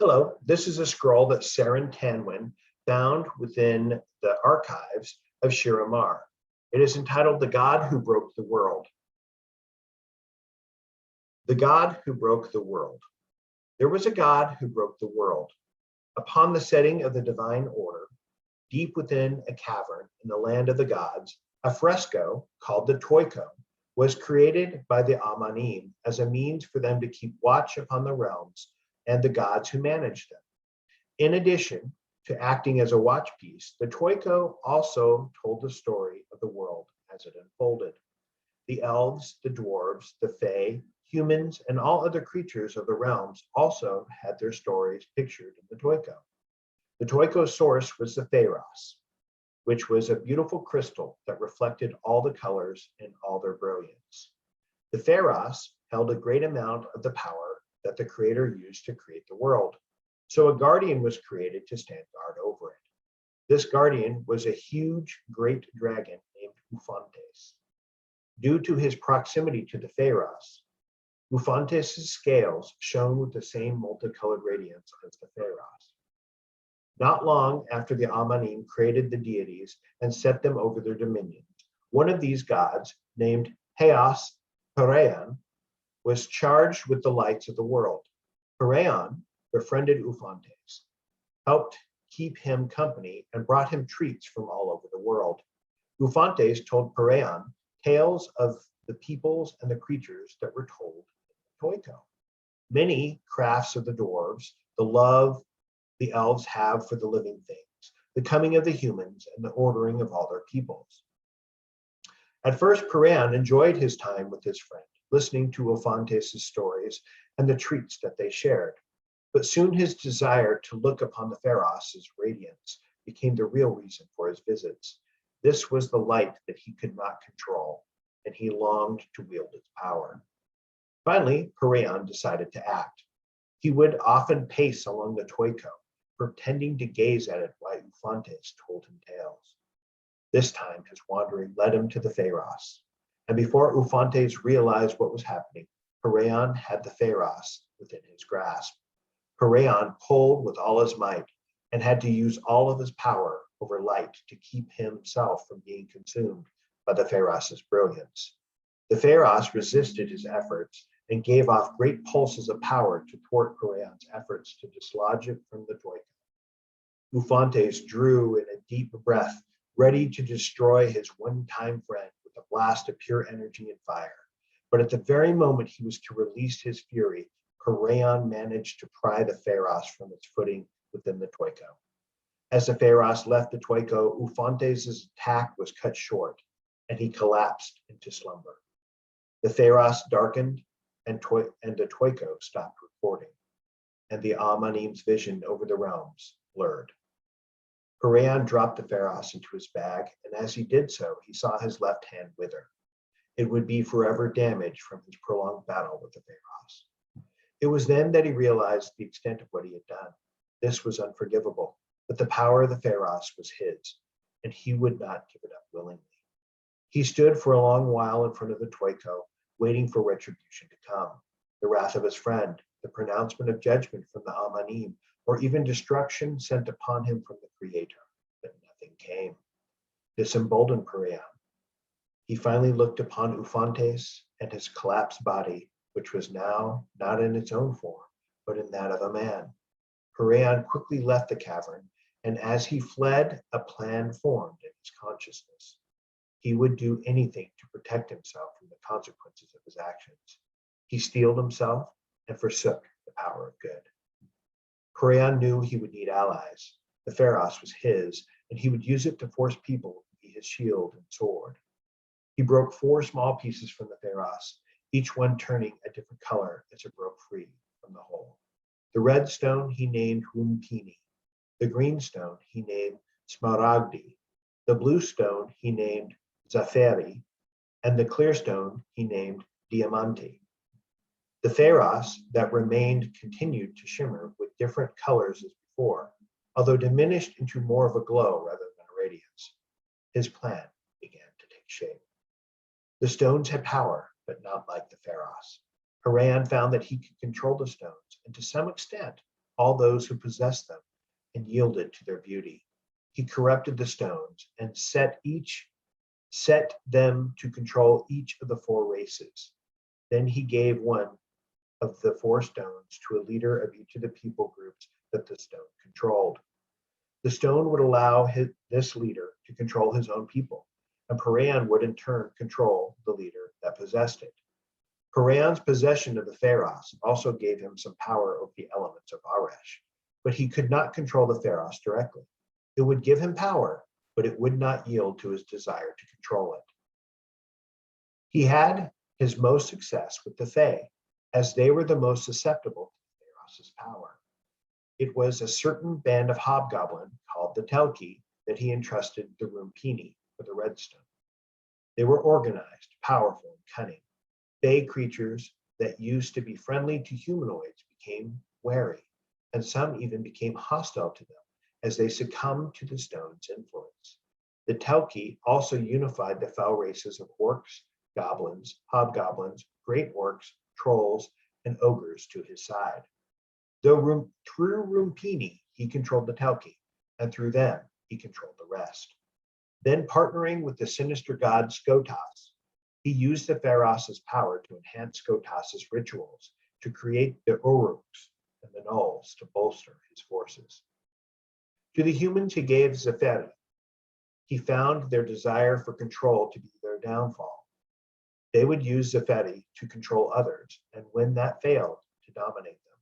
Hello, this is a scroll that Seren Tanwyn found within the archives of Shira-Mar. It is entitled The God Who Broke the World. The God Who Broke the World. There was a God who broke the world. Upon the setting of the divine order, deep within a cavern in the land of the gods, a fresco called the Toiko was created by the Amanim as a means for them to keep watch upon the realms and the gods who manage them. In addition to acting as a watchpiece, the Toiko also told the story of the world as it unfolded. The elves, the dwarves, the fae, humans, and all other creatures of the realms also had their stories pictured in the Toiko. The Toiko's source was the Pharos, which was a beautiful crystal that reflected all the colors in all their brilliance. The Pharos held a great amount of the power that the creator used to create the world. So a guardian was created to stand guard over it. This guardian was a huge great dragon named Ufontes. Due to his proximity to the Pharos, Ufontes' scales shone with the same multicolored radiance as the Pharos. Not long after the Amanim created the deities and set them over their dominions, one of these gods, named Heos Perean, was charged with the lights of the world. Perean befriended Ufontes, helped keep him company, and brought him treats from all over the world. Ufontes told Perean tales of the peoples and the creatures that were told in the Toiko. Many crafts of the dwarves, the love the elves have for the living things, the coming of the humans, and the ordering of all their peoples. At first, Perean enjoyed his time with his friend, listening to Ufontes' stories and the treats that they shared. But soon his desire to look upon the Pharos' radiance became the real reason for his visits. This was the light that he could not control, and he longed to wield its power. Finally, Perean decided to act. He would often pace along the Toiko, pretending to gaze at it while Ufontes told him tales. This time, his wandering led him to the Pharos. And before Ufontes realized what was happening, Perean had the Pharos within his grasp. Perean pulled with all his might and had to use all of his power over light to keep himself from being consumed by the Pharos' brilliance. The Pharos resisted his efforts and gave off great pulses of power to thwart Perean's efforts to dislodge it from the Toiko. Ufontes drew in a deep breath, ready to destroy his one-time friend with a blast of pure energy and fire. But at the very moment he was to release his fury, Perean managed to pry the Pharos from its footing within the Toiko. As the Pharos left the Toiko, Ufontes' attack was cut short, and he collapsed into slumber. The Pharos darkened, and the Toiko stopped recording, and the Amanim's vision over the realms blurred. Perean dropped the Pharos into his bag, and as he did so, he saw his left hand wither. It would be forever damaged from his prolonged battle with the Pharos. It was then that he realized the extent of what he had done. This was unforgivable, but the power of the Pharos was his, and he would not give it up willingly. He stood for a long while in front of the Toiko, waiting for retribution to come, the wrath of his friend, the pronouncement of judgment from the Amanim, or even destruction sent upon him from the Creator, but nothing came. This emboldened Perean. He finally looked upon Ufontes and his collapsed body, which was now not in its own form, but in that of a man. Perean quickly left the cavern, and as he fled, a plan formed in his consciousness. He would do anything to protect himself from the consequences of his actions. He steeled himself and forsook the power of good. Perean knew he would need allies. The Pharos was his, and he would use it to force people to be his shield and sword. He broke 4 small pieces from the Pharos, each one turning a different color as it broke free from the whole. The red stone he named Humpini. The green stone he named Smaragdi. The blue stone he named Zaferi, and the clear stone he named Diamante. The Pharos that remained continued to shimmer with different colors as before, although diminished into more of a glow rather than a radiance. His plan began to take shape. The stones had power, but not like the Pharos. Perean found that he could control the stones, and to some extent, all those who possessed them and yielded to their beauty. He corrupted the stones and set them to control each of the four races. Then he gave one of the four stones to a leader of each of the people groups that the stone controlled. The stone would allow this leader to control his own people, and Paran would in turn control the leader that possessed it. Paran's possession of the Pharos also gave him some power over the elements of Aresh, but he could not control the Pharos directly. It would give him power, but it would not yield to his desire to control it. He had his most success with the Fae, as they were the most susceptible to the Pharos' power. It was a certain band of hobgoblin called the Telki that he entrusted the Rumpini, or the Redstone. They were organized, powerful, and cunning. Fae creatures that used to be friendly to humanoids became wary, and some even became hostile to them as they succumbed to the stone's influence. The Telki also unified the foul races of orcs, goblins, hobgoblins, great orcs, trolls, and ogres to his side. Through Rumpini, he controlled the Telki, and through them, he controlled the rest. Then, partnering with the sinister god Skotas, he used the Pharos' power to enhance Skotas' rituals, to create the Uruks and the Nulls to bolster his forces. To the humans he gave Zephyri. He found their desire for control to be their downfall. They would use Zephyri to control others, and when that failed, to dominate them.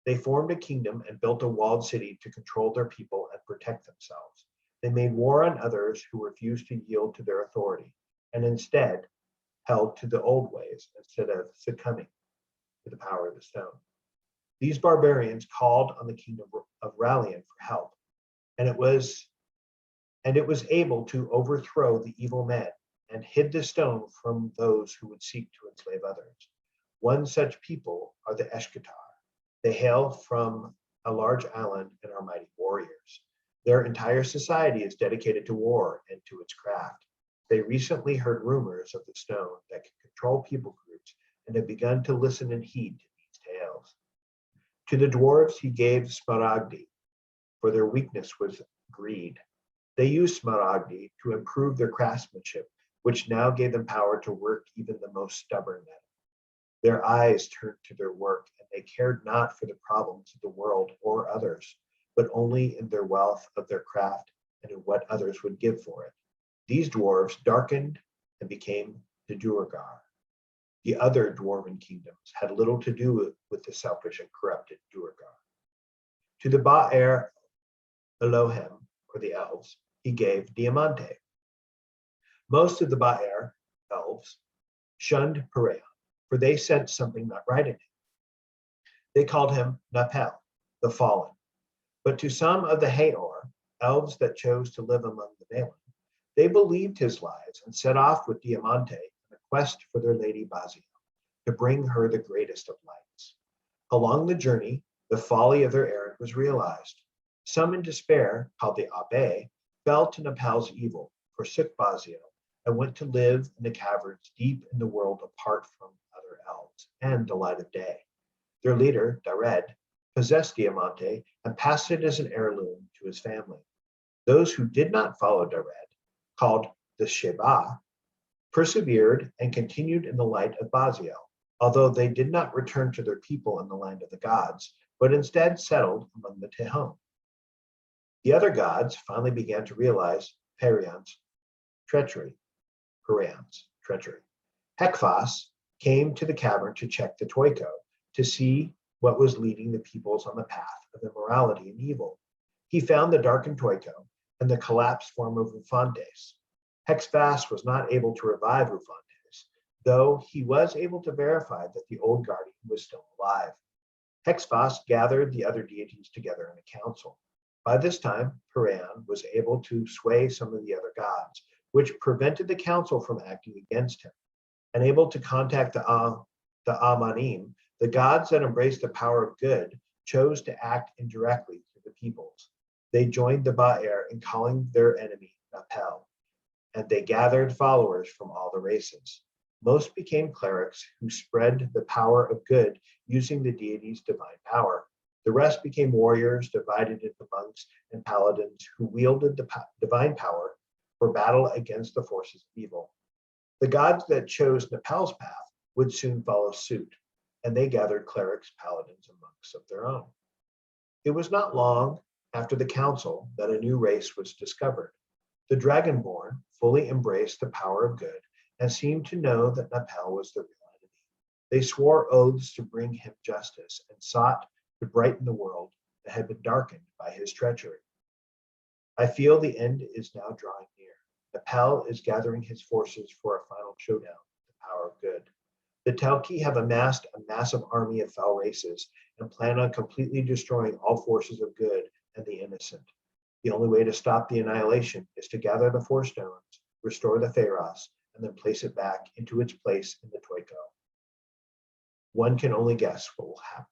They formed a kingdom and built a walled city to control their people and protect themselves. They made war on others who refused to yield to their authority, and instead held to the old ways instead of succumbing to the power of the stone. These barbarians called on the kingdom of Rallian for help, and it was able to overthrow the evil men and hid the stone from those who would seek to enslave others. One such people are the Eshkatar. They hail from a large island and are mighty warriors. Their entire society is dedicated to war and to its craft. They recently heard rumors of the stone that can control people groups and have begun to listen and heed to these tales. To the dwarves he gave Smaragdi, for their weakness was greed. They used Smaragdi to improve their craftsmanship, which now gave them power to work even the most stubborn men. Their eyes turned to their work, and they cared not for the problems of the world or others, but only in their wealth of their craft and in what others would give for it. These dwarves darkened and became the Duergar. The other dwarven kingdoms had little to do with the selfish and corrupted Duergar. To the Ba'er Elohim, or the elves, he gave Diamante. Most of the Ba'er elves shunned Paran, for they sensed something not right in him. They called him Napel, the fallen. But to some of the Haor, elves that chose to live among the Balin, they believed his lies and set off with Diamante on a quest for their lady Bazio, to bring her the greatest of lights. Along the journey, the folly of their errand was realized. Some in despair, called the Abbe, fell to Napel's evil, forsook Bazio, and went to live in the caverns deep in the world apart from other elves and the light of day. Their leader, Dared, possessed Diamante and passed it as an heirloom to his family. Those who did not follow Dared, called the Sheba, persevered and continued in the light of Baziel, although they did not return to their people in the land of the gods, but instead settled among the Tehom. The other gods finally began to realize Paran's treachery. Hekphas came to the cavern to check the Toiko, to see what was leading the peoples on the path of immorality and evil. He found the darkened Toiko and the collapsed form of Ufantes. Hekphas was not able to revive Ufantes, though he was able to verify that the old guardian was still alive. Hekphas gathered the other deities together in a council. By this time, Paran was able to sway some of the other gods, which prevented the council from acting against him. And able to contact the Amanim, the gods that embraced the power of good chose to act indirectly to the peoples. They joined the Ba'er in calling their enemy Napel, and they gathered followers from all the races. Most became clerics who spread the power of good using the deity's divine power. The rest became warriors divided into monks and paladins who wielded the divine power for battle against the forces of evil. The gods that chose Nepal's path would soon follow suit, and they gathered clerics, paladins, and monks of their own. It was not long after the council that a new race was discovered. The Dragonborn fully embraced the power of good and seemed to know that Nepal was the real enemy. They swore oaths to bring him justice and sought to brighten the world that had been darkened by his treachery. I feel the end is now drawing near. Nepal is gathering his forces for a final showdown with the power of good. The Talki have amassed a massive army of foul races and plan on completely destroying all forces of good and the innocent. The only way to stop the annihilation is to gather the four stones, restore the Pharos, and then place it back into its place in the Toiko. One can only guess what will happen.